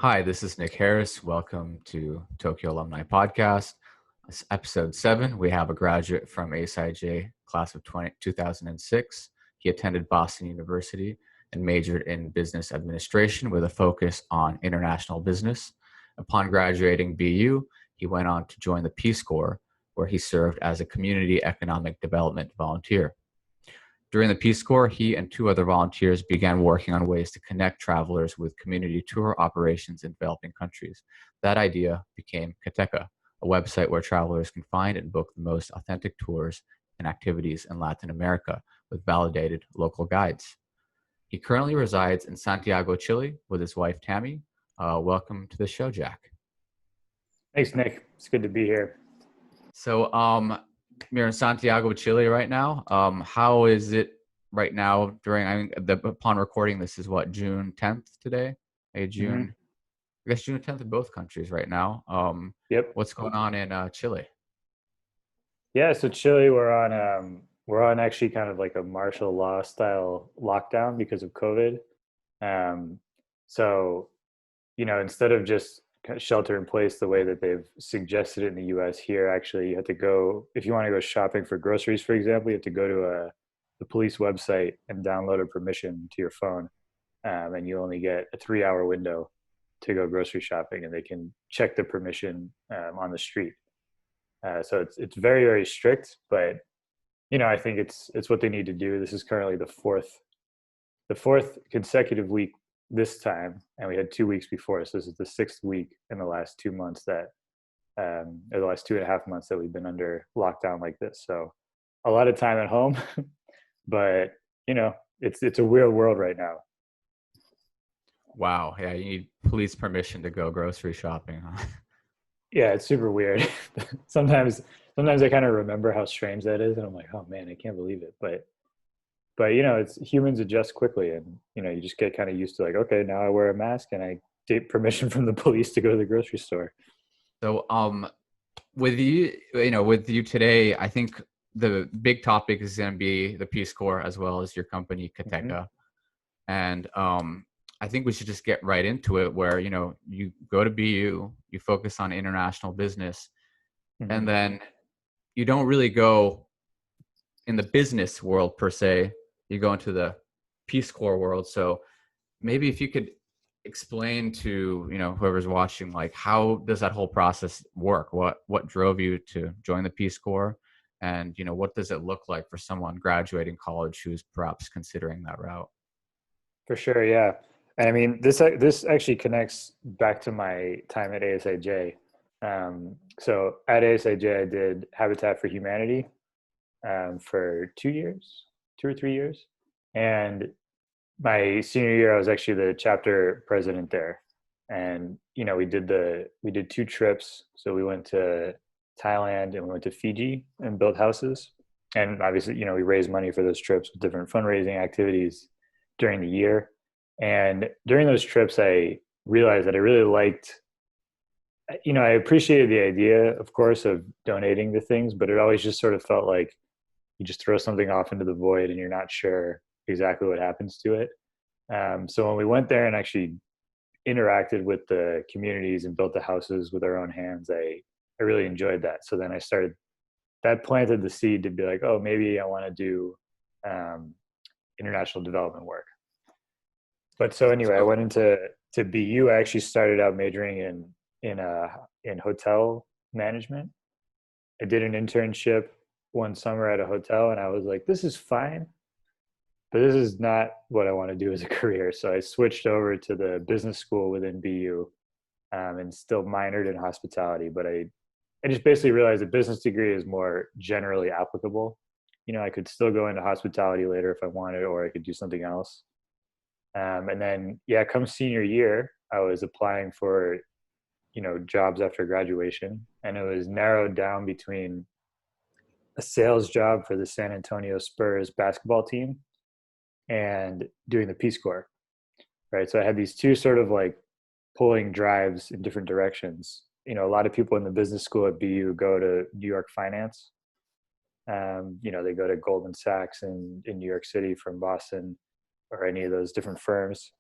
Hi, this is Nick Harris. Welcome to Tokyo Alumni Podcast. This is episode 7. We have a graduate from ASIJ, class of 2006. He attended Boston University and majored in business administration with a focus on international business. Upon graduating BU, he went on to join the Peace Corps, where he served as a community economic development volunteer. During the Peace Corps, he and 2 other volunteers began working on ways to connect travelers with community tour operations in developing countries. That idea became Keteka, a website where travelers can find and book the most authentic tours and activities in Latin America with validated local guides. He currently resides in Santiago, Chile with his wife, Tammy. Welcome to the show, Jack. Thanks, Nick. It's good to be here. So, you're in Santiago, Chile right now. How is it right now upon recording this is what, June 10th today? I guess June 10th in both countries right now. Yep. What's going on in Chile? Yeah, so Chile, we're on actually kind of like a martial law style lockdown because of COVID. So, instead of just shelter in place the way that they've suggested it in the US, here actually you have to go, if you want to go shopping for groceries, for example, you have to go to the police website and download a permission to your phone, and you only get a 3-hour window to go grocery shopping, and they can check the permission on the street. So it's very, very strict, but I think it's what they need to do. This is currently the fourth consecutive week this time, and we had 2 weeks before, so this is the 6th week in the last 2 months or the last 2.5 months that we've been under lockdown like this. So a lot of time at home, but it's a weird world right now. Wow, yeah, you need police permission to go grocery shopping, huh? Yeah, it's super weird. Sometimes I kind of remember how strange that is, and I'm like, oh man, I can't believe it. But it's humans adjust quickly, and you just get kind of used to, like, okay, now I wear a mask and I get permission from the police to go to the grocery store. So with you today, I think the big topic is going to be the Peace Corps as well as your company Keteka. And I think we should just get right into it, where you go to BU, you focus on international business, and then you don't really go in the business world per se. You go into the Peace Corps world. So maybe if you could explain to whoever's watching, like, how does that whole process work? What drove you to join the Peace Corps, and what does it look like for someone graduating college who's perhaps considering that route? For sure, yeah. And I mean, this actually connects back to my time at ASIJ. So at ASIJ, I did Habitat for Humanity for 2 or 3 years. And my senior year, I was actually the chapter president there. And, we did 2 trips. So we went to Thailand and we went to Fiji and built houses. And obviously, we raised money for those trips with different fundraising activities during the year. And during those trips, I realized that I really liked, I appreciated the idea, of course, of donating to things, but it always just sort of felt like you just throw something off into the void and you're not sure exactly what happens to it. So when we went there and actually interacted with the communities and built the houses with our own hands, I really enjoyed that. So then that planted the seed to be like, oh, maybe I want to do international development work. But so anyway, I went into BU. I actually started out majoring in hotel management. I did an internship one summer at a hotel, and I was like, this is fine, but this is not what I want to do as a career. So I switched over to the business school within BU, and still minored in hospitality. But I just basically realized a business degree is more generally applicable. I could still go into hospitality later if I wanted, or I could do something else. And then, come senior year, I was applying for, jobs after graduation, and it was narrowed down between a sales job for the San Antonio Spurs basketball team and doing the Peace Corps, right? So I had these 2 sort of like pulling drives in different directions. A lot of people in the business school at BU go to New York finance. They go to Goldman Sachs in New York City from Boston, or any of those different firms.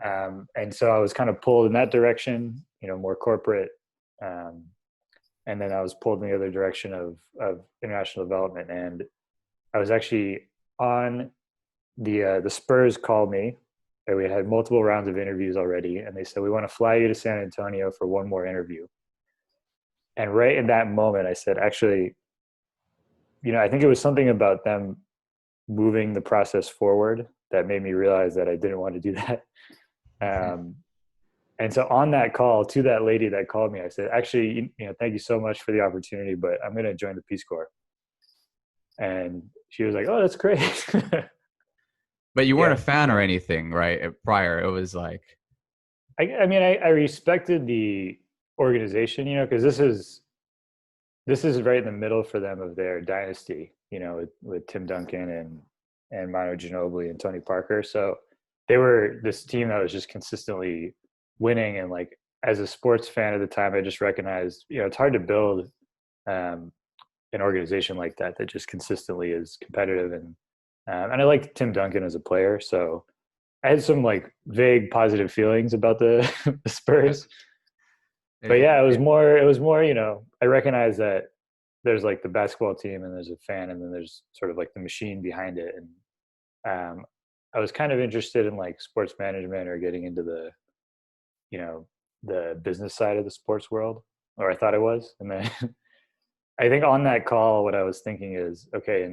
And so I was kind of pulled in that direction, more corporate. And then I was pulled in the other direction of international development. And I was actually on the Spurs called me. And we had multiple rounds of interviews already. And they said, we want to fly you to San Antonio for one more interview. And right in that moment, I said, actually, I think it was something about them moving the process forward that made me realize that I didn't want to do that. And so on that call to that lady that called me, I said, actually, thank you so much for the opportunity, but I'm going to join the Peace Corps. And she was like, oh, that's great. But you weren't a fan or anything, right? Prior, it was like, I respected the organization, because this is right in the middle for them of their dynasty, with Tim Duncan and Manu Ginobili and Tony Parker. So they were this team that was just consistently winning. And like, as a sports fan at the time, I just recognized, it's hard to build an organization like that just consistently is competitive. And I liked Tim Duncan as a player. So I had some like vague positive feelings about the, the Spurs. But yeah, it was more, I recognize that there's like the basketball team and there's a fan and then there's sort of like the machine behind it. And I was kind of interested in like sports management or getting into the business side of the sports world, or I thought I was. And then I think on that call, what I was thinking is, okay,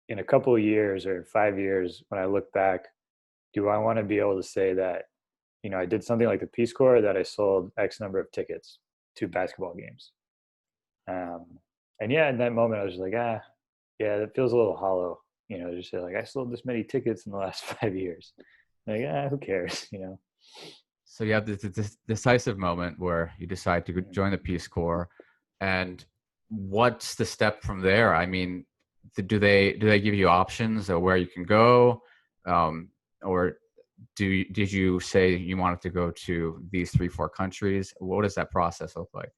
in a couple of years or 5 years, when I look back, do I want to be able to say that, I did something like the Peace Corps, or that I sold X number of tickets to basketball games? And yeah, in that moment, I was just like, yeah, that feels a little hollow, just say like, I sold this many tickets in the last 5 years. Like, who cares, So you have this decisive moment where you decide to join the Peace Corps, and what's the step from there? I mean, do they give you options of where you can go, or did you say you wanted to go to these 3-4 countries? What does that process look like?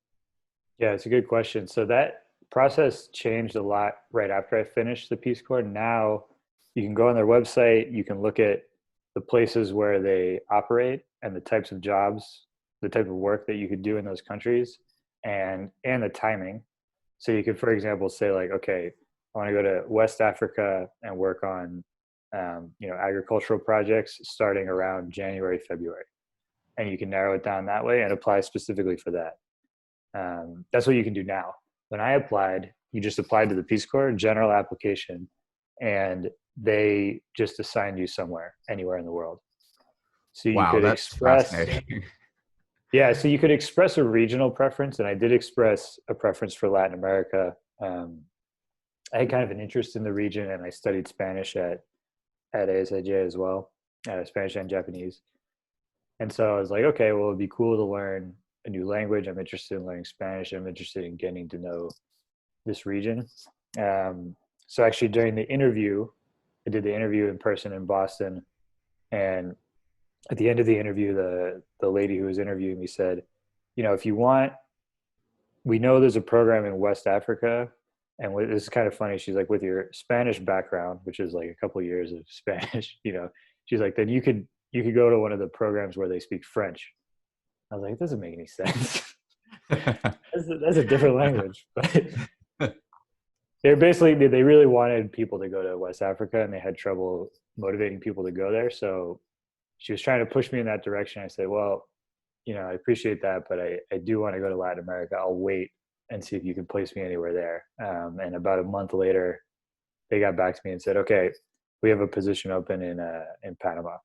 Yeah, it's a good question. So that process changed a lot right after I finished the Peace Corps. Now you can go on their website, you can look at the places where they operate and the types of jobs, the type of work that you could do in those countries, and the timing. So you could, for example, say like, okay, I want to go to West Africa and work on, agricultural projects starting around January, February. And you can narrow it down that way and apply specifically for that. That's what you can do now. When I applied, you just applied to the Peace Corps, general application, and they just assigned you somewhere, anywhere in the world. So you could That's express, fascinating. yeah, so you could express a regional preference, and I did express a preference for Latin America. I had kind of an interest in the region, and I studied Spanish at ASIJ as well, Spanish and Japanese. And so I was like, okay, well, it'd be cool to learn a new language. I'm interested in learning Spanish. I'm interested in getting to know this region. So actually during the interview, I did the interview in person in Boston. And at the end of the interview, the lady who was interviewing me said, if you want, we know there's a program in West Africa. And this is kind of funny. She's like, with your Spanish background, which is like a couple of years of Spanish, she's like, then you could go to one of the programs where they speak French. I was like, it doesn't make any sense. That's a different language. But they really wanted people to go to West Africa, and they had trouble motivating people to go there. So she was trying to push me in that direction. I said, well, I appreciate that, but I do want to go to Latin America. I'll wait and see if you can place me anywhere there. And about a month later, they got back to me and said, okay, we have a position open in Panama.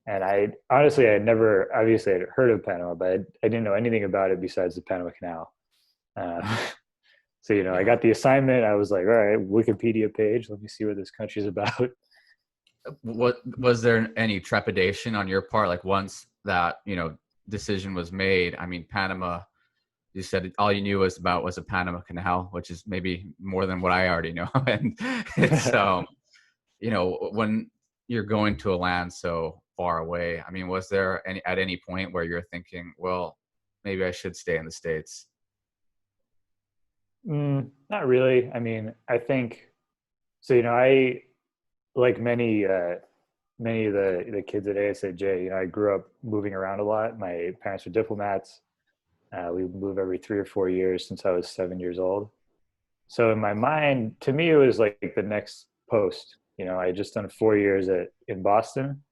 And I honestly, I'd heard of Panama, but I didn't know anything about it besides the Panama Canal. So, I got the assignment. I was like, all right, Wikipedia page. Let me see what this country's about. What was there any trepidation on your part? Like once that, decision was made, I mean, Panama, you said all you knew was a Panama Canal, which is maybe more than what I already know. And it's, when you're going to a land so far away, I mean, was there at any point where you're thinking, well, maybe I should stay in the States? Not really. I mean, I think so. I, like many many of the kids at ASIJ, you know, I grew up moving around a lot. My parents were diplomats. We would move every 3 or 4 years since I was 7 years old. So in my mind, to me, it was like the next post. You know, I had just done 4 years in Boston.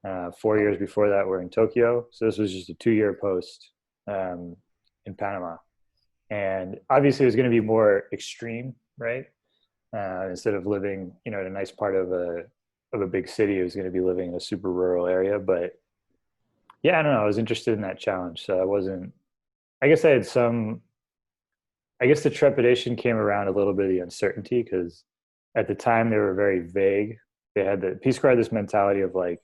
4 years before that were in Tokyo. So this was just a 2-year post in Panama. And obviously it was going to be more extreme, right? Instead of living, you know, in a nice part of a big city, it was going to be living in a super rural area. But yeah, I don't know. I was interested in that challenge. So I guess the trepidation came around a little bit of the uncertainty because at the time they were very vague. The Peace Corps had this mentality of like,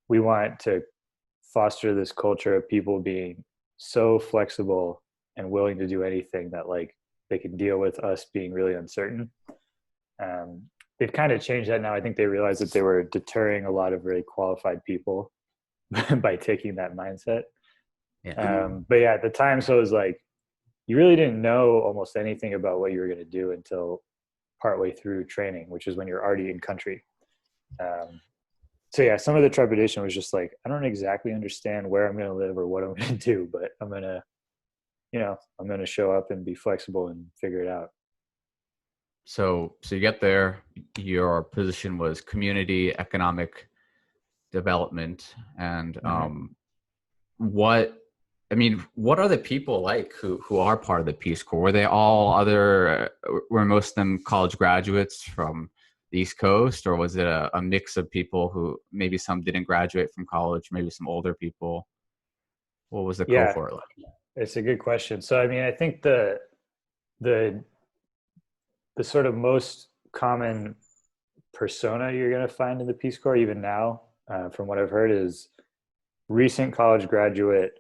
we want to foster this culture of people being so flexible and willing to do anything that like they can deal with us being really uncertain. They've kind of changed that now. I think they realized that they were deterring a lot of really qualified people by taking that mindset. Yeah. But yeah, at the time, so it was like, you really didn't know almost anything about what you were going to do until partway through training, which is when you're already in country. So yeah, some of the trepidation was just like, I don't exactly understand where I'm going to live or what I'm going to do, but I'm going to show up and be flexible and figure it out. So you get there, your position was community economic development. And what are the people like who are part of the Peace Corps? Were they all were most of them college graduates from the East Coast, or was it a mix of people who maybe some didn't graduate from college, maybe some older people? What was the Yeah, cohort like? it's a good question. So, I mean, I think the sort of most common persona you're going to find in the Peace Corps, even now, from what I've heard, is recent college graduate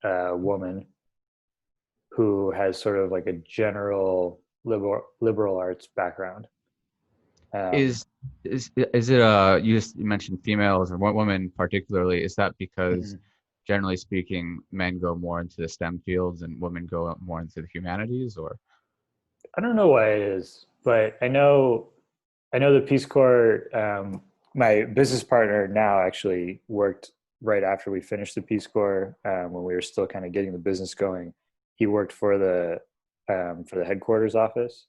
woman who has sort of like a general liberal arts background. Is it you mentioned females or one woman particularly? Is that because generally speaking, men go more into the STEM fields and women go more into the humanities, or? I don't know why it is, but I know the Peace Corps. My business partner now actually worked right after we finished the Peace Corps when we were still kind of getting the business going. He worked for the headquarters office,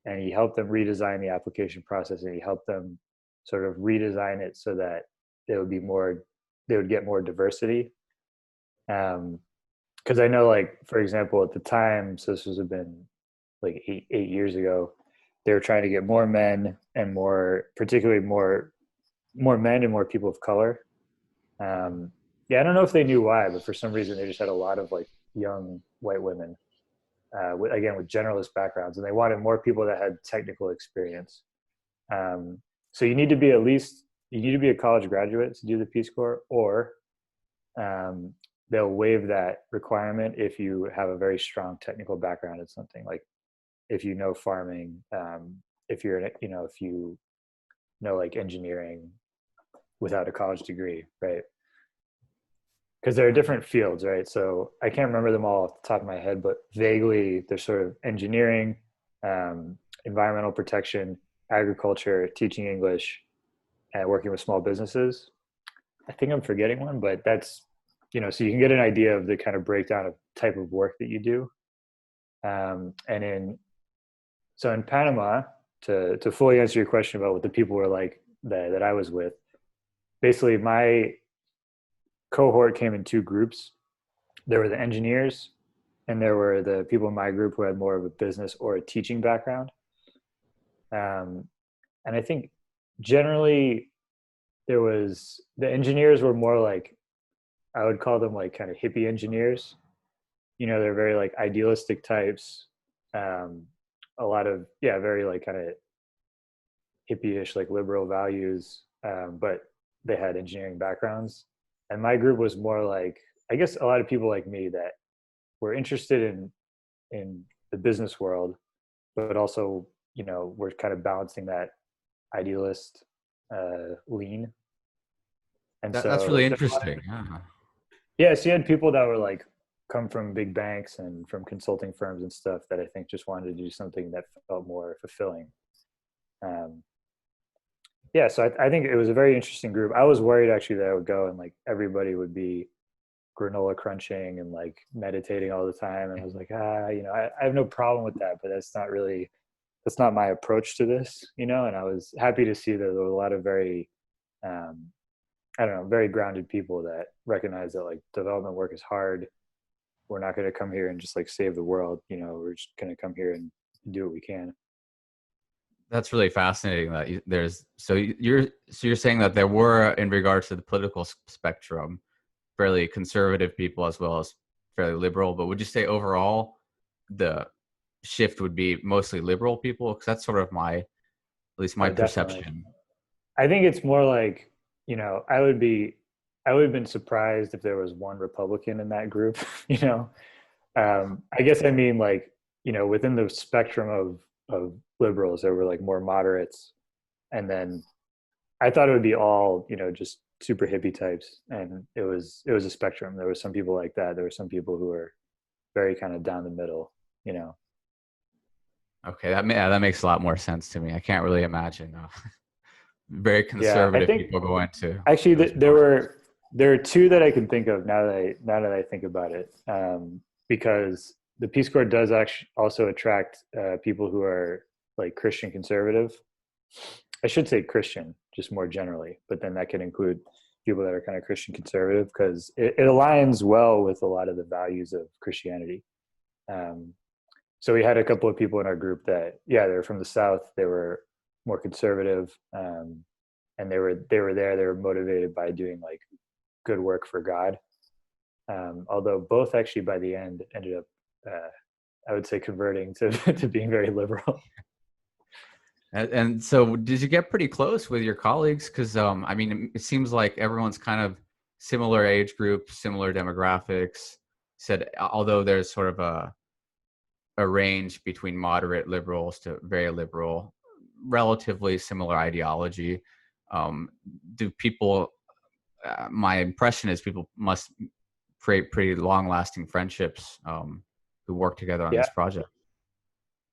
and he helped them redesign the application process, and he helped them sort of redesign it so that they would get more diversity. Because I know, like, for example, at the time, so this was have been like eight years ago, they were trying to get more men and particularly more men and more people of color. Yeah, I don't know if they knew why, but for some reason they just had a lot of like young white women, with generalist backgrounds, and they wanted more people that had technical experience. So you need to be a college graduate to do the Peace Corps, or they'll waive that requirement if you have a very strong technical background in something, like if you know farming, if you know like engineering without a college degree, right? Because there are different fields, right? So I can't remember them all off the top of my head, but vaguely they're sort of engineering, environmental protection, agriculture, teaching English, and working with small businesses. I think I'm forgetting one, but that's, so you can get an idea of the kind of breakdown of type of work that you do. So in Panama, to fully answer your question about what the people were like that I was with, basically my cohort came in two groups. There were the engineers, and there were the people in my group who had more of a business or a teaching background. And I think generally the engineers were more like, I would call them like kind of hippie engineers. They're very like idealistic types. A lot of, very like kind of hippie-ish, like liberal values, but they had engineering backgrounds. And my group was more like, I guess, a lot of people like me that were interested in the business world, but also, we're kind of balancing that idealist lean. And That's so really interesting. yeah, so you had people that were like come from big banks and from consulting firms and stuff that I think just wanted to do something that felt more fulfilling. yeah, so I think it was a very interesting group. I was worried actually that I would go and like everybody would be granola crunching and like meditating all the time. And I was like, I have no problem with that, but that's not my approach to this, And I was happy to see that there were a lot of very, um, I don't know, very grounded people that recognize that like development work is hard. We're not going to come here and just like save the world. We're just going to come here and do what we can. That's really fascinating. That you're saying that there were, in regards to the political spectrum, fairly conservative people as well as fairly liberal. But would you say overall the shift would be mostly liberal people? Because that's sort of at least my Oh, definitely. perception. I think it's more like, I would have been surprised if there was one Republican in that group, I guess I mean like, within the spectrum of liberals, there were like more moderates. And then I thought it would be all, just super hippie types. And it was a spectrum. There were some people like that. There were some people who were very kind of down the middle. Okay, that makes a lot more sense to me. I can't really imagine very Yeah. I conservative think people go into actually those there are two that I can think of now that I think about it. Because the Peace Corps does actually also attract people who are like Christian conservative. I should say Christian, just more generally, but then that can include people that are kind of Christian conservative because it aligns well with a lot of the values of Christianity. Um, so we had a couple of people in our group that, yeah, they were from the South. They were more conservative, and they were motivated by doing like good work for God. Although both actually by the end ended up, I would say, converting to to being very liberal. And so did you get pretty close with your colleagues? Because I mean, it seems like everyone's kind of similar age group, similar demographics. Said although there's sort of a range between moderate liberals to very liberal, relatively similar ideology. Um, do people? My impression is people must create pretty long-lasting friendships who work together on Yeah, this project.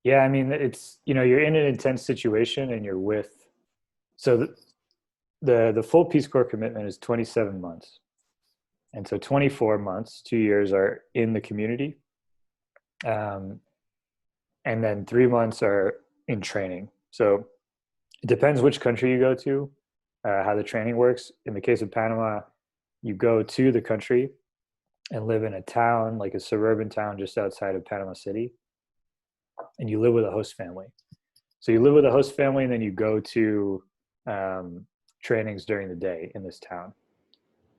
yeah. I mean, it's you're in an intense situation and you're with. So the full Peace Corps commitment is 27 months, and so 24 months, 2 years are in the community, um, and then 3 months are in training. So it depends which country you go to, how the training works. In the case of Panama, you go to the country and live in a town, like a suburban town just outside of Panama City, and you live with a host family. So you live with a host family, and then you go to trainings during the day in this town.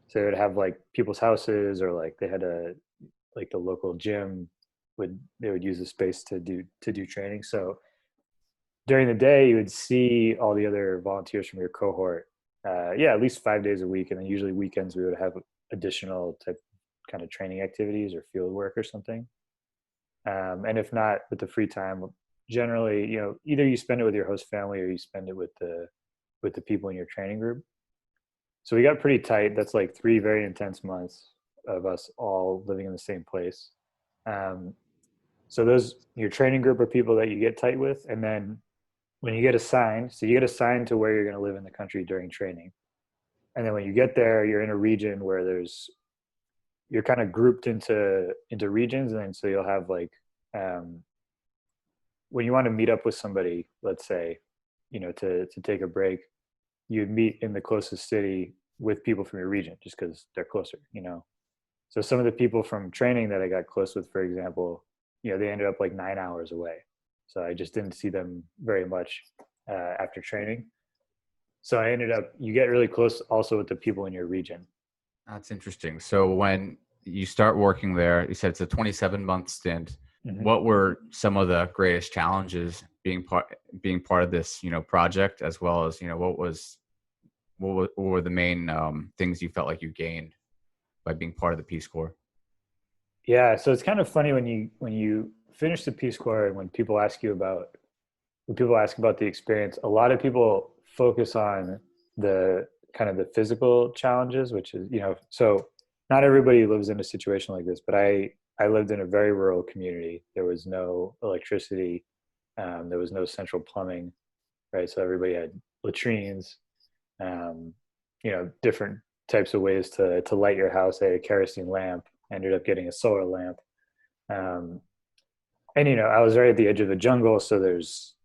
So they would have like people's houses, or like they had like the local gym they would use the space to do training. So during the day, you would see all the other volunteers from your cohort. Yeah, at least 5 days a week, and then usually weekends we would have additional type kind of training activities or field work or something. And if not, with the free time, generally, either you spend it with your host family or you spend it with the people in your training group. So we got pretty tight. That's like 3 very intense months of us all living in the same place. Um, so those your training group are people that you get tight with, and then when you get assigned, so you get assigned to where you're going to live in the country during training, and then when you get there, you're in a region where you're kind of grouped into regions, and then so you'll have like um, when you want to meet up with somebody, let's say, to take a break, you'd meet in the closest city with people from your region just because they're closer. So some of the people from training that I got close with, for example, they ended up like 9 hours away. So I just didn't see them very much after training. So you get really close also with the people in your region. That's interesting. So when you start working there, you said it's a 27-month stint. Mm-hmm. What were some of the greatest challenges being part of this, project, as well as, what were the main things you felt like you gained by being part of the Peace Corps? Yeah, so it's kind of funny when you finish the Peace Corps and when people ask about the experience, a lot of people focus on the kind of the physical challenges, which is, so not everybody lives in a situation like this, but I lived in a very rural community. There was no electricity. There was no central plumbing, right? So everybody had latrines. different types of ways to light your house. I had a kerosene lamp, ended up getting a solar lamp. And I was right at the edge of the jungle, so there's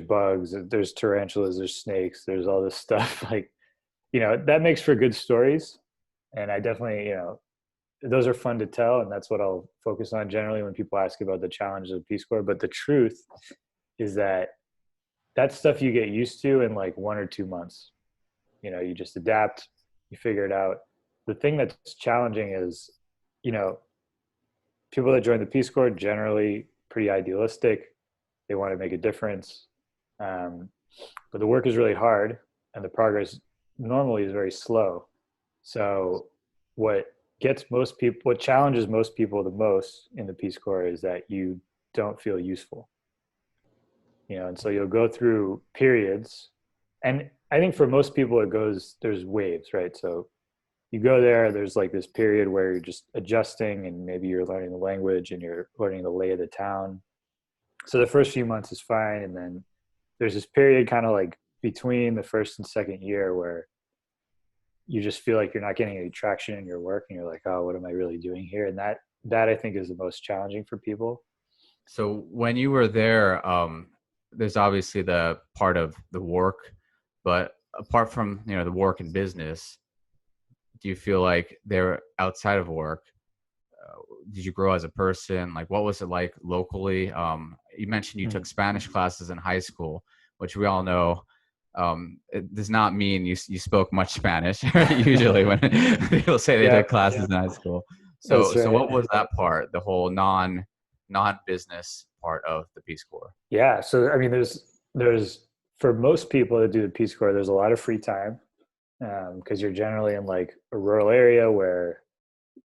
bugs, there's tarantulas, there's snakes, there's all this stuff. Like, that makes for good stories. And I definitely, those are fun to tell, and that's what I'll focus on generally when people ask about the challenges of the Peace Corps. But the truth is that that's stuff you get used to in like 1 or 2 months. You just adapt, you figure it out. The thing that's challenging is, people that join the Peace Corps generally pretty idealistic. They want to make a difference. But the work is really hard and the progress normally is very slow. So what challenges most people the most in the Peace Corps is that you don't feel useful. And so you'll go through periods, and I think for most people there's waves, right? So you go there's like this period where you're just adjusting, and maybe you're learning the language and you're learning the lay of the town. So the first few months is fine. And then there's this period kind of like between the first and second year where you just feel like you're not getting any traction in your work, and you're like, oh, what am I really doing here? And that I think is the most challenging for people. So when you were there, there's obviously the part of the work, but apart from, the work and business, do you feel like they're outside of work? Did you grow as a person? Like, what was it like locally? You mentioned you took Spanish classes in high school, which we all know it does not mean you spoke much Spanish usually when people say they took classes in high school. So, right. So what was that part, the whole non-business part of the Peace Corps? Yeah. So, I mean, there's for most people that do the Peace Corps, there's a lot of free time, because you're generally in like a rural area where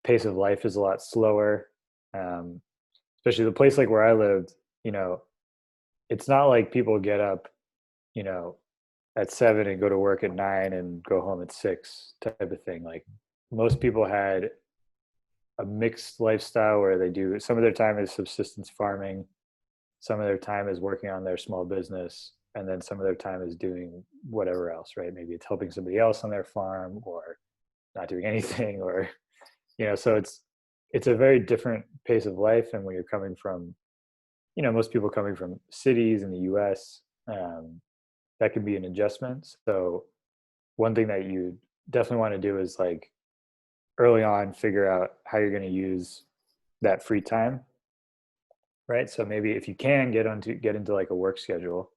pace of life is a lot slower. Especially the place like where I lived, it's not like people get up, at 7 and go to work at 9 and go home at 6 type of thing. Like, most people had a mixed lifestyle where they do some of their time is subsistence farming, some of their time is working on their small business, and then some of their time is doing whatever else, right? Maybe it's helping somebody else on their farm, or not doing anything, or so it's a very different pace of life. And when you're coming from, most people coming from cities in the US, that can be an adjustment. So one thing that you definitely want to do is, like, early on, figure out how you're going to use that free time, right? So maybe if you can get into like a work schedule,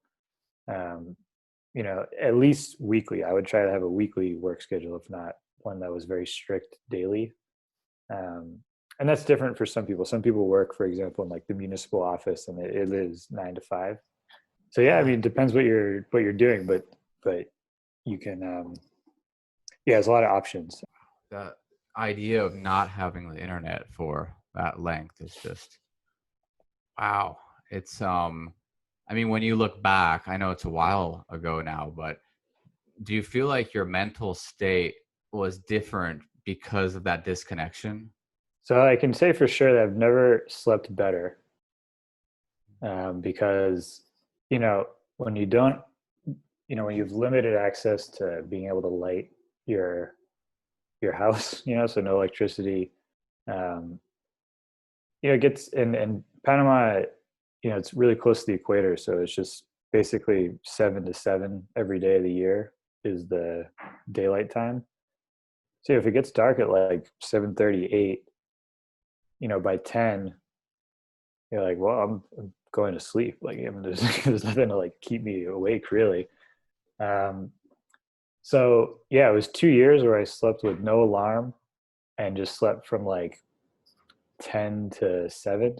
at least weekly. I would try to have a weekly work schedule, if not one that was very strict daily. And that's different for some people. Some people work, for example, in like the municipal office, and it is 9 to 5. So yeah, I mean, it depends what you're doing, but you can, there's a lot of options. The idea of not having the internet for that length is just, wow. It's, I mean, when you look back, I know it's a while ago now, but do you feel like your mental state was different because of that disconnection? So I can say for sure that I've never slept better, because, when you don't, when you've limited access to being able to light your house, so no electricity, it gets in Panama, it's really close to the equator. So it's just basically 7 to 7 every day of the year is the daylight time. So if it gets dark at like 7:38, by 10, you're like, well, I'm going to sleep. Like, there's nothing to like keep me awake, really. So yeah, it was 2 years where I slept with no alarm and just slept from like 10 to 7,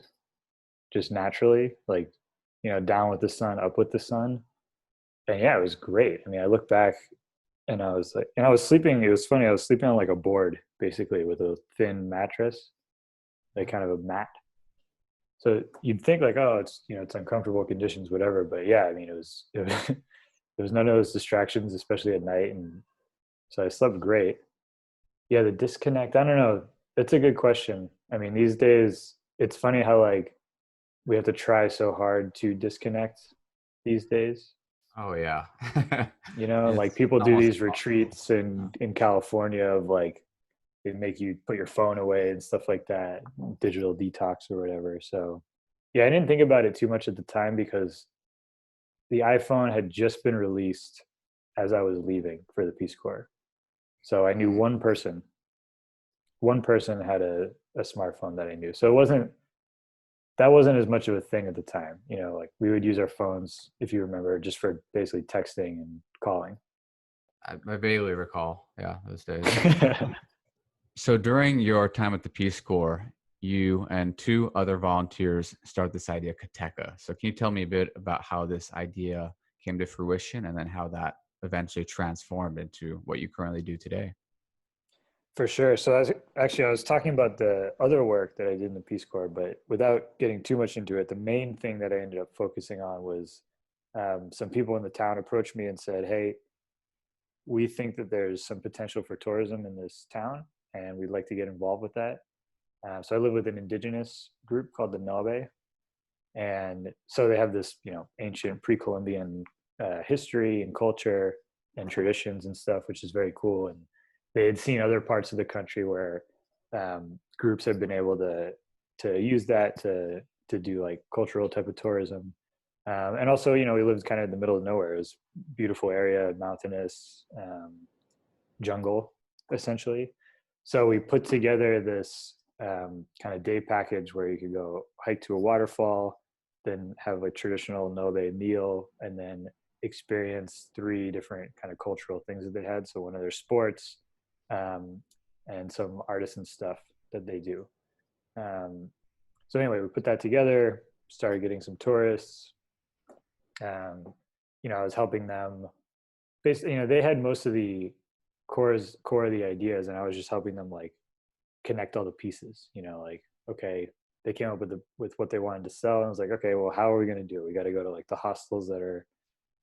just naturally, like, down with the sun, up with the sun. And yeah, it was great. I mean, I look back and I was like, and I was sleeping, it was funny, I was sleeping on like a board, basically, with a thin mattress, like kind of a mat. So you'd think like, oh, it's, it's uncomfortable conditions, whatever. But yeah, I mean, it was there was none of those distractions, especially at night. And so I slept great. Yeah, the disconnect, I don't know. That's a good question. I mean, these days, it's funny how like we have to try so hard to disconnect these days. Oh yeah. You know, like It's people do almost these impossible. retreats in California of like they make you put your phone away and stuff like that, digital detox or whatever. So yeah, I didn't think about it too much at the time because the iPhone had just been released as I was leaving for the Peace Corps. So I knew Mm. one person had a smartphone that I knew. So it wasn't that wasn't as much of a thing at the time. You know, like we would use our phones, if you remember, just for basically texting and calling. I vaguely recall, yeah, those days. So during your time at the Peace Corps, you and two other volunteers started this idea, Keteka. So can you tell me a bit about how this idea came to fruition and then how that eventually transformed into what you currently do today? For sure. So I was talking about the other work that I did in the Peace Corps, but without getting too much into it, the main thing that I ended up focusing on was some people in the town approached me and said, "Hey, we think that there's some potential for tourism in this town, and we'd like to get involved with that." So I live with an indigenous group called the Nobe, and so they have this, you know, ancient pre-Columbian history and culture and traditions and stuff, which is very cool. And they had seen other parts of the country where groups have been able to use that to do like cultural type of tourism. And also, you know, we lived kind of in the middle of nowhere. It was a beautiful area, mountainous, jungle, essentially. So we put together this kind of day package where you could go hike to a waterfall, then have a traditional Nobe meal, and then experience three different kind of cultural things that they had. So one of their sports, um, and some artisan stuff that they do. Um, so anyway, we put that together, started getting some tourists. Um, you know, I was helping them. Basically, you know, they had most of the core of the ideas, and I was just helping them like connect all the pieces. You know, like okay, they came up with what they wanted to sell, and I was like, okay, well, how are we going to do it? We got to go to like the hostels that are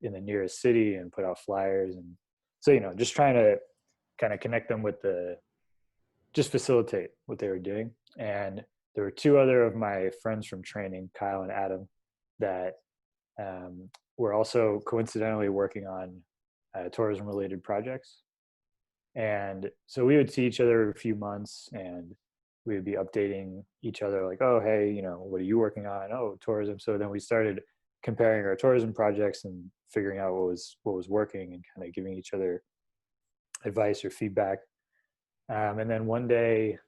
in the nearest city and put out flyers, and so you know, just trying to kind of connect them with the just facilitate what they were doing. And there were two other of my friends from training, Kyle and Adam, that were also coincidentally working on tourism related projects. And so we would see each other every few months and we would be updating each other like, oh, hey, you know, what are you working on? Oh, tourism. So then we started comparing our tourism projects and figuring out what was working and kind of giving each other advice or feedback. And then one day,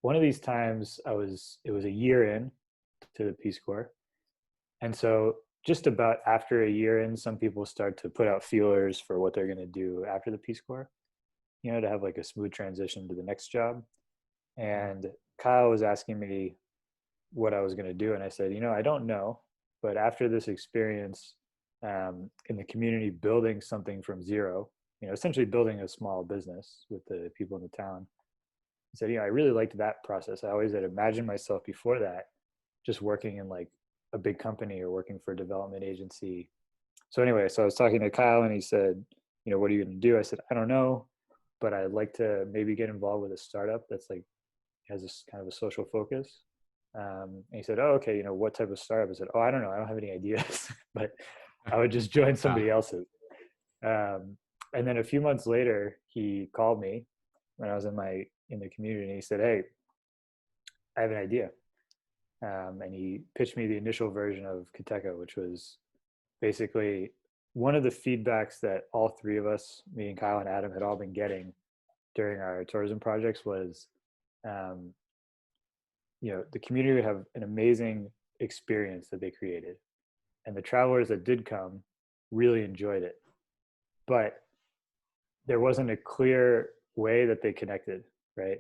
one of these times it was a year in to the Peace Corps. And so just about after a year in, some people start to put out feelers for what they're going to do after the Peace Corps, you know, to have like a smooth transition to the next job. And Kyle was asking me what I was going to do. And I said, you know, I don't know. But after this experience in the community, building something from zero, you know, essentially building a small business with the people in the town, I said, you know, I really liked that process. I always had imagined myself before that just working in like a big company or working for a development agency. So anyway, so I was talking to Kyle and he said, you know, what are you going to do? I said, I don't know, but I'd like to maybe get involved with a startup that's like has this kind of a social focus. And he said, oh, okay, you know, what type of startup? I said, oh, I don't know. I don't have any ideas, but I would just join Yeah. somebody else's. Um, and then a few months later, he called me when I was in the community and he said, hey, I have an idea. And he pitched me the initial version of Keteka, which was basically one of the feedbacks that all three of us, me and Kyle and Adam, had all been getting during our tourism projects was, um, you know, the community would have an amazing experience that they created, and the travelers that did come really enjoyed it, but there wasn't a clear way that they connected, right?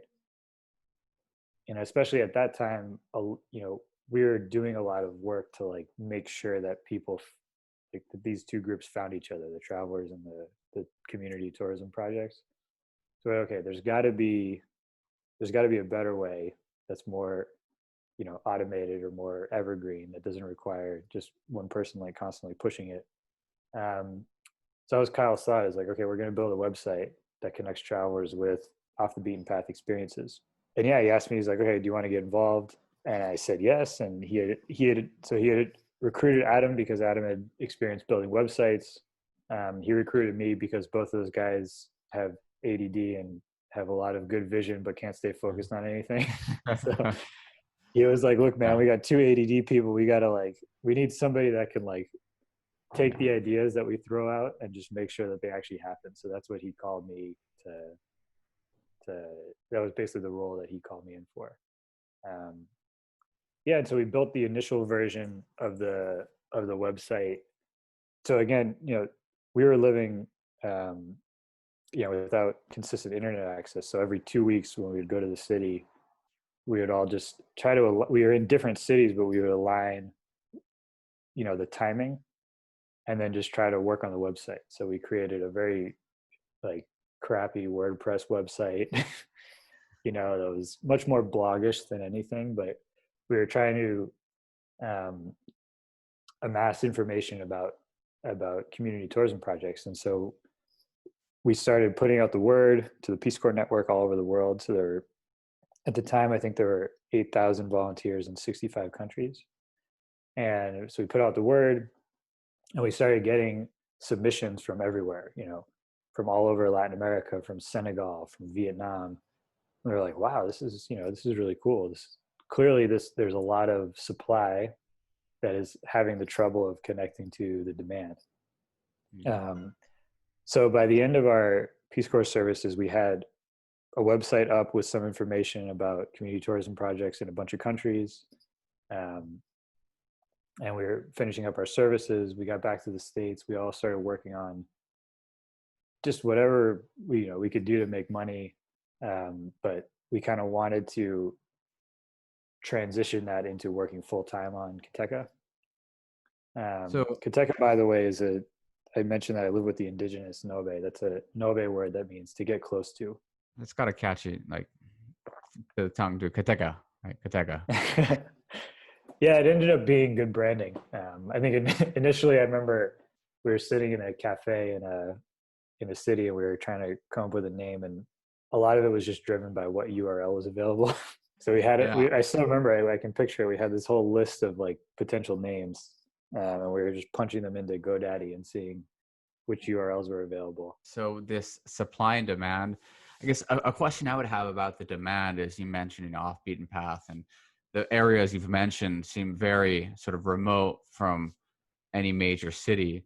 And especially at that time, you know, we were doing a lot of work to like make sure that people like that these two groups found each other, the travelers and the community tourism projects. So okay, there's got to be a better way that's more, you know, automated or more evergreen that doesn't require just one person like constantly pushing it. Um, so that was Kyle's thought is like, okay, we're going to build a website that connects travelers with off the beaten path experiences. And yeah, he asked me, he's like, okay, do you want to get involved? And I said yes. And he had recruited Adam because Adam had experience building websites. He recruited me because both of those guys have ADD and have a lot of good vision, but can't stay focused on anything. So he was like, look, man, we got 2 ADD people. We need somebody that can like take the ideas that we throw out and just make sure that they actually happen. So that's what he called me that was basically the role that he called me in for. And so we built the initial version of the website. So again, we were living, without consistent internet access. So every 2 weeks when we would go to the city, we would all just we were in different cities, but we would align, the timing and then just try to work on the website. So we created a very like crappy WordPress website, that was much more bloggish than anything, but we were trying to amass information about community tourism projects. And so we started putting out the word to the Peace Corps network all over the world. So at the time, I think there were 8,000 volunteers in 65 countries. And so we put out the word and we started getting submissions from everywhere, from all over Latin America, from Senegal, from Vietnam. And we were like, wow, this is really cool. There's a lot of supply that is having the trouble of connecting to the demand. So by the end of our Peace Corps services, we had a website up with some information about community tourism projects in a bunch of countries. And we were finishing up our services. We got back to the States. We all started working on just whatever we could do to make money. But we kind of wanted to transition that into working full-time on Keteka. So Keteka, by the way, I mentioned that I live with the indigenous Nobe. That's a Nobe word that means to get close to. It's got to catch it like the tongue to Keteka, right? Keteka. Yeah, it ended up being good branding. I think initially I remember we were sitting in a cafe in a city and we were trying to come up with a name, and a lot of it was just driven by what URL was available. So we had it. Yeah. I still remember. I can picture it. We had this whole list of like potential names, and we were just punching them into GoDaddy and seeing which URLs were available. So this supply and demand, I guess a question I would have about the demand is, you mentioned off beaten path, and the areas you've mentioned seem very sort of remote from any major city.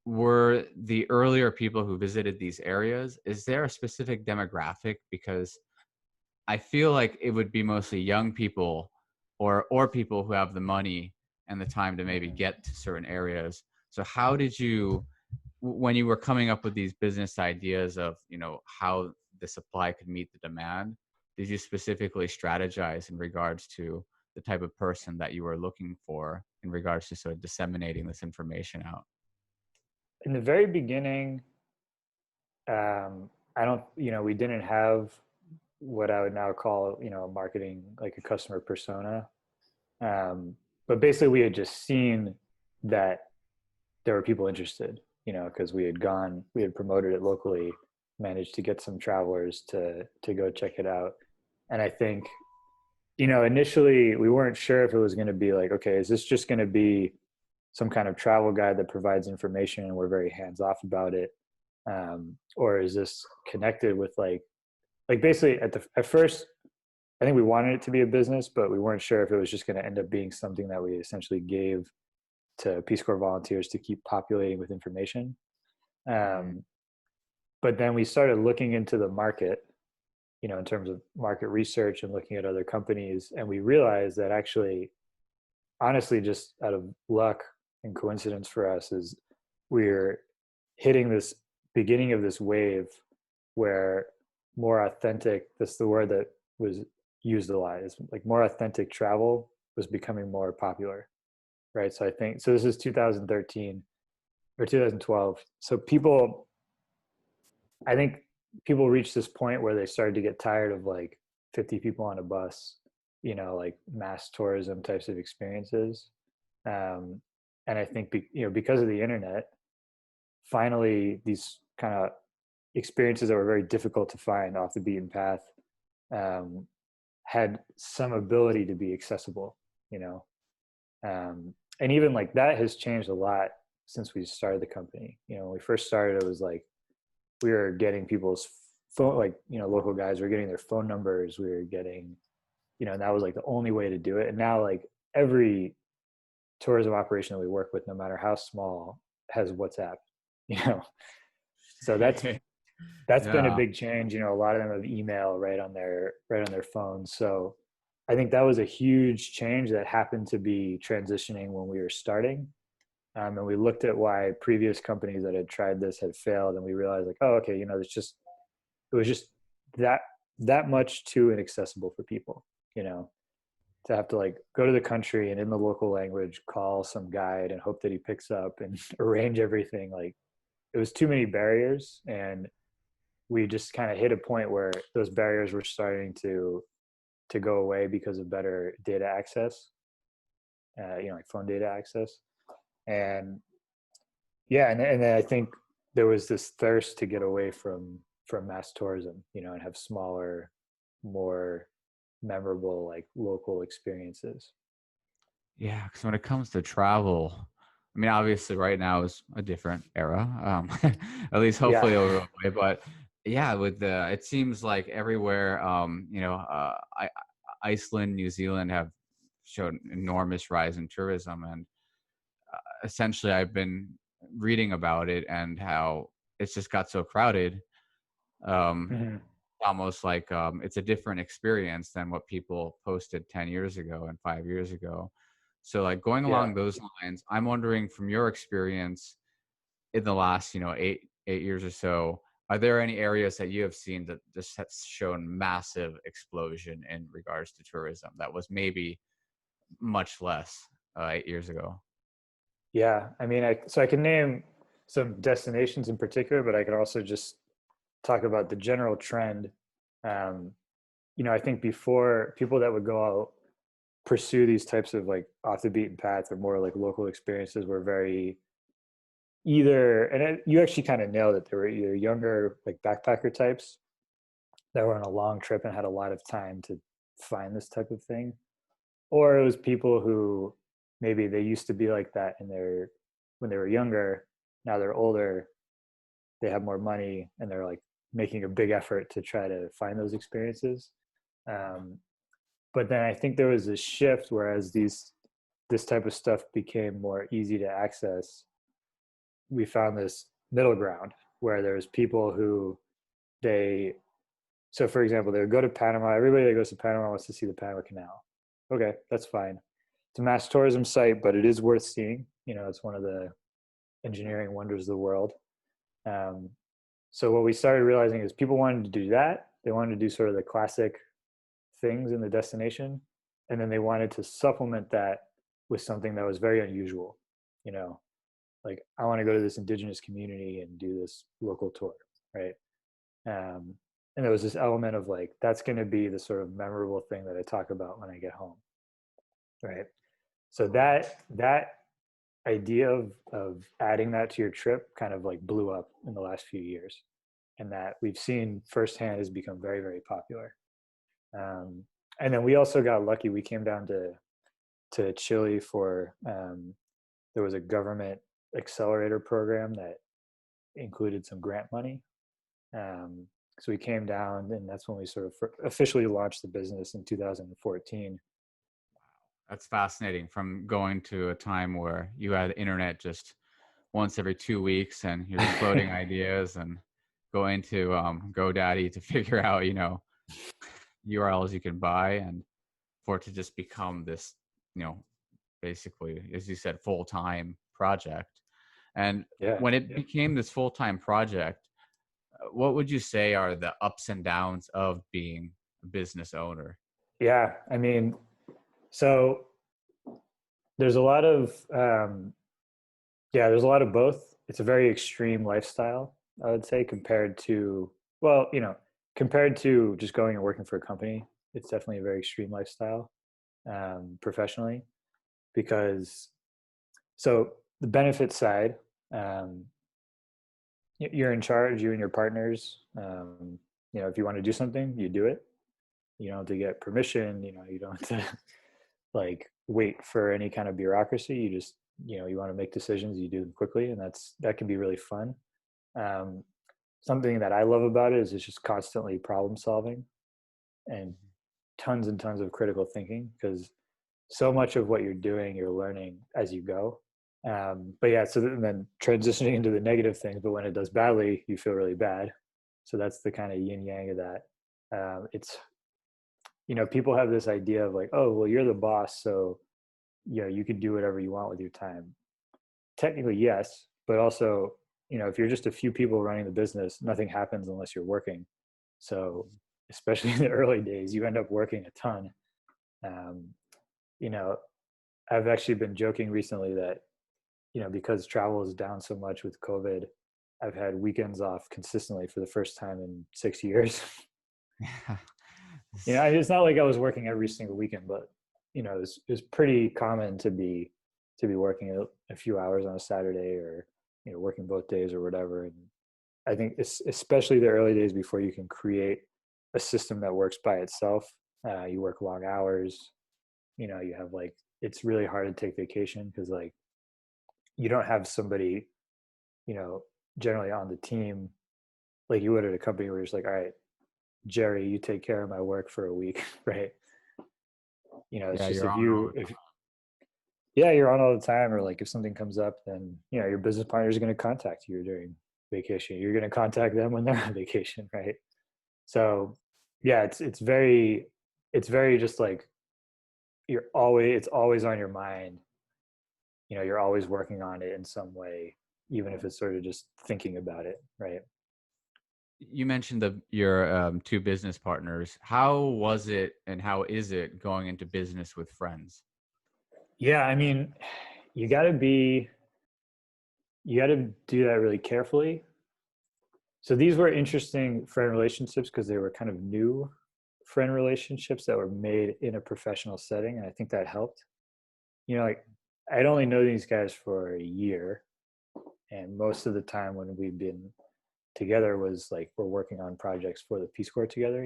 Were the earlier people who visited these areas, is there a specific demographic? Because I feel like it would be mostly young people or people who have the money and the time to maybe get to certain areas. So how did you, when you were coming up with these business ideas of, how the supply could meet the demand, did you specifically strategize in regards to the type of person that you were looking for in regards to sort of disseminating this information out? In the very beginning, we didn't have what I would now call, marketing, like a customer persona. But basically we had just seen that there were people interested, because we had promoted it locally, managed to get some travelers to go check it out. And I think, initially we weren't sure if it was going to be like, okay, is this just going to be some kind of travel guide that provides information and we're very hands off about it? Or is this connected with like basically at first, I think we wanted it to be a business, but we weren't sure if it was just going to end up being something that we essentially gave to Peace Corps volunteers to keep populating with information. But then we started looking into the market, in terms of market research and looking at other companies. And we realized that actually, honestly, just out of luck and coincidence for us, is we're hitting this beginning of this wave where more authentic, that's the word that was used a lot, is like more authentic travel was becoming more popular, right? So I think, so this is 2013 or 2012. So I think people reached this point where they started to get tired of like 50 people on a bus, like mass tourism types of experiences. And I think, because of the internet, finally these kind of experiences that were very difficult to find off the beaten path had some ability to be accessible, and even like that has changed a lot since we started the company. You know, when we first started, it was like we were getting people's phone, like, you know, local guys were getting their phone numbers. We were getting, you know, and that was like the only way to do it. And now like every tourism operation that we work with, no matter how small, has WhatsApp, you know. So that's been a Yeah. big change. You know, a lot of them have email right on their phones. So I think that was a huge change that happened to be transitioning when we were starting. And we looked at why previous companies that had tried this had failed, and we realized like, oh, okay, you know, it was just that much too inaccessible for people, you know, to have to like go to the country and in the local language call some guide and hope that he picks up and arrange everything. Like it was too many barriers, and we just kind of hit a point where those barriers were starting to go away because of better data access, you know, like phone data access. And yeah, and then I think there was this thirst to get away from mass tourism, you know, and have smaller, more memorable, like local experiences. Yeah, because when it comes to travel, I mean, obviously, right now is a different era. At least, hopefully, Yeah. over the way. But yeah, with the it seems like everywhere, Iceland, New Zealand have shown enormous rise in tourism, and essentially, I've been reading about it and how it's just got so crowded. Um, Hmm. Almost like it's a different experience than what people posted 10 years ago and 5 years ago. So like going Yeah. along those lines, I'm wondering from your experience in the last, 8 years or so, are there any areas that you have seen that just has shown massive explosion in regards to tourism that was maybe much less 8 years ago? Yeah. I mean, I can name some destinations in particular, but I could also just talk about the general trend. Um, you know, I think before, people that would go out pursue these types of like off the beaten path or more like local experiences were very either, and you actually kind of nailed it. There were either younger like backpacker types that were on a long trip and had a lot of time to find this type of thing, or it was people who maybe they used to be like that in their when they were younger. Now they're older, they have more money, and they're like making a big effort to try to find those experiences. Um, but then I think there was a shift, whereas this type of stuff became more easy to access. We found this middle ground where there's people who they so for example, they would go to Panama. Everybody that goes to Panama wants to see the Panama Canal. Okay, that's fine. It's a mass tourism site, but it is worth seeing. You know, it's one of the engineering wonders of the world. um, so what we started realizing is people wanted to do that. They wanted to do sort of the classic things in the destination, and then they wanted to supplement that with something that was very unusual. You know, like I want to go to this indigenous community and do this local tour, right? um, and there was this element of like that's going to be the sort of memorable thing that I talk about when I get home, right? So that idea of adding that to your trip kind of like blew up in the last few years, and that we've seen firsthand has become very, very popular. um, and then we also got lucky. We came down to Chile for there was a government accelerator program that included some grant money. Um, so we came down, and that's when we sort of officially launched the business in 2014. That's fascinating, from going to a time where you had internet just once every 2 weeks and you're just floating ideas and going to GoDaddy to figure out, URLs you can buy, and for it to just become this, basically, as you said, full-time project. And Yeah. when it became this full-time project, what would you say are the ups and downs of being a business owner? Yeah. I mean, so there's a lot of, yeah, there's a lot of both. It's a very extreme lifestyle, I would say, compared to, well, you know, compared to just going and working for a company. It's definitely a very extreme lifestyle, professionally, because so the benefit side, um, you're in charge, you and your partners. You know, if you want to do something, you do it. You don't have to get permission. You know, you don't have to like wait for any kind of bureaucracy. You just, you want to make decisions, you do them quickly, and that can be really fun. Something that I love about it is it's just constantly problem solving and tons and tons of critical thinking, because so much of what you're doing, you're learning as you go. But yeah, so then transitioning into the negative things, but when it does badly, you feel really bad. So that's the kind of yin yang of that. It's, people have this idea of like, oh, well, you're the boss, so you can do whatever you want with your time. Technically, yes, but also, if you're just a few people running the business, nothing happens unless you're working. So especially in the early days, you end up working a ton. I've actually been joking recently that, because travel is down so much with COVID, I've had weekends off consistently for the first time in 6 years. It's not like I was working every single weekend, but it was pretty common to be working a few hours on a Saturday, or working both days or whatever. And I think especially the early days before you can create a system that works by itself, you work long hours. You have it's really hard to take vacation because you don't have somebody generally on the team like you would at a company where you're just like, all right, Jerry, you take care of my work for a week, right? It's Yeah, just if yeah, you're on all the time, or if something comes up, then your business partner is going to contact you during vacation. You're going to contact them when they're on vacation, right? So yeah, it's very just it's always on your mind. You're always working on it in some way, even if it's sort of just thinking about it, right? you mentioned your two business partners. How was it and how is it going into business with friends? Yeah, I mean, you got to do that really carefully. So these were interesting friend relationships because they were kind of new friend relationships that were made in a professional setting, and I think that helped. I'd only know these guys for a year, and most of the time when we've been together was we're working on projects for the Peace Corps together.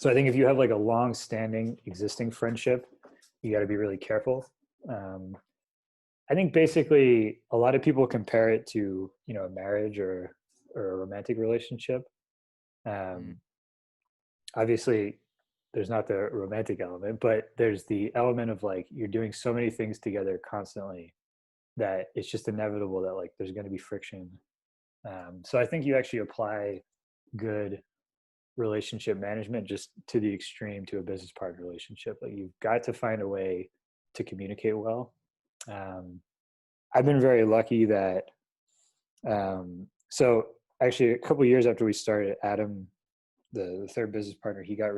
So I think if you have a long-standing existing friendship, you got to be really careful. I think basically a lot of people compare it to a marriage or a romantic relationship. Obviously, there's not the romantic element, but there's the element of you're doing so many things together constantly that it's just inevitable that there's going to be friction. So I think you actually apply good relationship management just to the extreme to a business partner relationship. You've got to find a way to communicate well. I've been very lucky that so actually a couple of years after we started, Adam, the third business partner, he got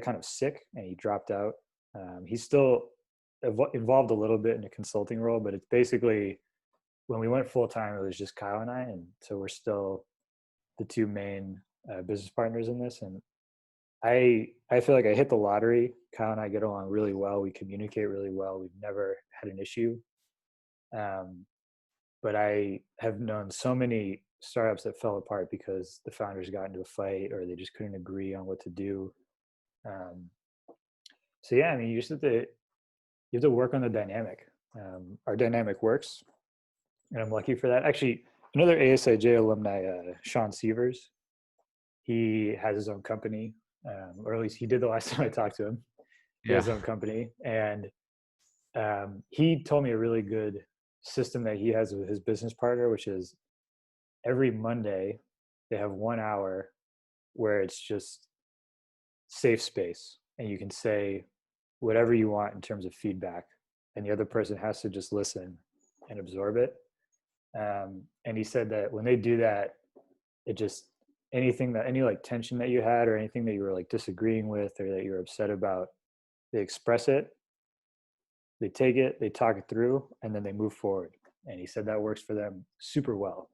kind of sick and he dropped out. He's still involved a little bit in a consulting role, but it's basically when we went full time, it was just Kyle and I, and so we're still the two main business partners in this. And I feel like I hit the lottery. Kyle and I get along really well. We communicate really well. We've never had an issue. But I have known so many startups that fell apart because the founders got into a fight or they just couldn't agree on what to do. So yeah, I mean, you have to work on the dynamic. Our dynamic works, and I'm lucky for that. Actually, another ASIJ alumni, Shawn Seevers, he has his own company, or at least he did the last time I talked to him. He has his own company, and he told me a really good system that he has with his business partner, which is every Monday they have 1 hour where it's just safe space, and you can say whatever you want in terms of feedback, and the other person has to just listen and absorb it. And he said that when they do that, it just any tension that you had or anything that you were disagreeing with or that you're upset about, they express it, they take it, they talk it through, and then they move forward. And he said that works for them super well.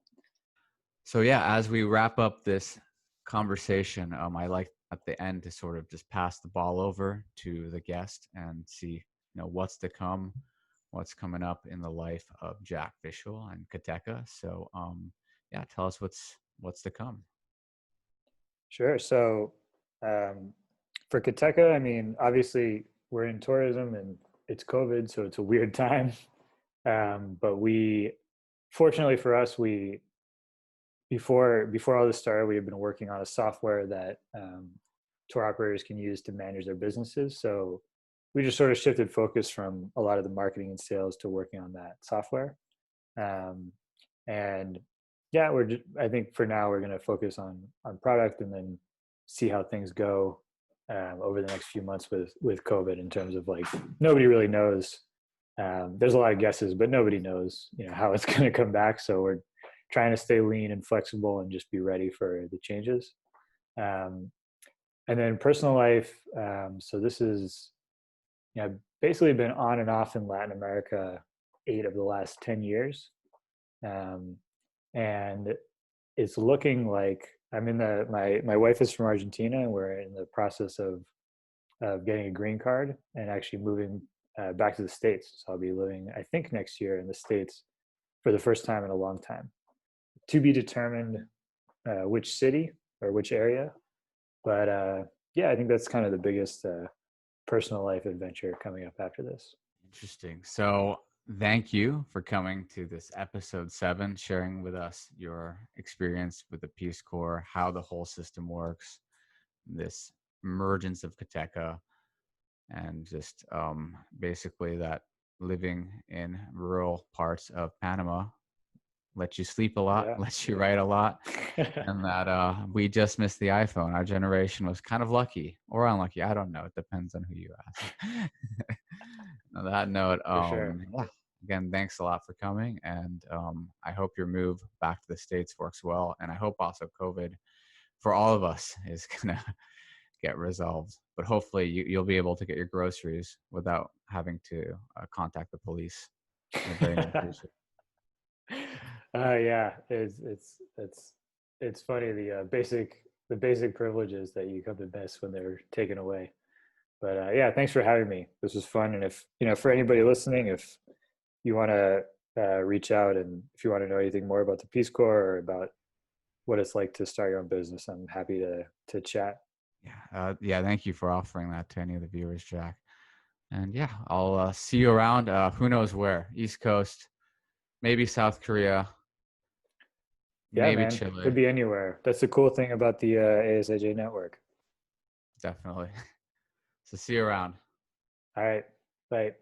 So yeah, as we wrap up this conversation, I like at the end to sort of just pass the ball over to the guest and see, what's to come, what's coming up in the life of Jack Fischl and Keteka. So yeah, tell us what's to come. Sure. So For Keteka, I mean, obviously we're in tourism and it's COVID, so it's a weird time. But fortunately for us, before all this started, we had been working on a software that tour operators can use to manage their businesses. So we just sort of shifted focus from a lot of the marketing and sales to working on that software. And yeah, I think for now we're going to focus on product and then see how things go over the next few months with COVID, in terms of like, nobody really knows. There's a lot of guesses, but nobody knows, how it's going to come back. So we're trying to stay lean and flexible and just be ready for the changes. And then personal life. So this is, I've basically been on and off in Latin America 8 of the last 10 years. And it's looking like I'm in my wife is from Argentina, and we're in the process of getting a green card and actually moving back to the States. So I'll be living, I think, next year in the States for the first time in a long time. To be determined which city or which area. But yeah, I think that's kind of the biggest personal life adventure coming up after this. Interesting. So thank you for coming to this episode 7, sharing with us your experience with the Peace Corps, how the whole system works, this emergence of Keteka, and just basically that living in rural parts of Panama lets you sleep a lot, lets you write a lot, and that we just missed the iPhone. Our generation was kind of lucky or unlucky. I don't know. It depends on who you ask. On that note, Sure. yeah, again, thanks a lot for coming. And I hope your move back to the States works well. And I hope also COVID for all of us is going to get resolved. But hopefully you'll be able to get your groceries without having to contact the police in the very near future. Yeah, it's funny, the basic privileges that you come to miss when they're taken away. But yeah, thanks for having me. This was fun. And if for anybody listening, if you want to reach out, and if you want to know anything more about the Peace Corps or about what it's like to start your own business, I'm happy to chat. Yeah. Thank you for offering that to any of the viewers, Jack. And yeah, I'll see you around. Who knows where? East Coast, maybe South Korea, Yeah, maybe man, Chile. could be anywhere. That's the cool thing about the ASIJ network. Definitely. So see you around. All right, bye.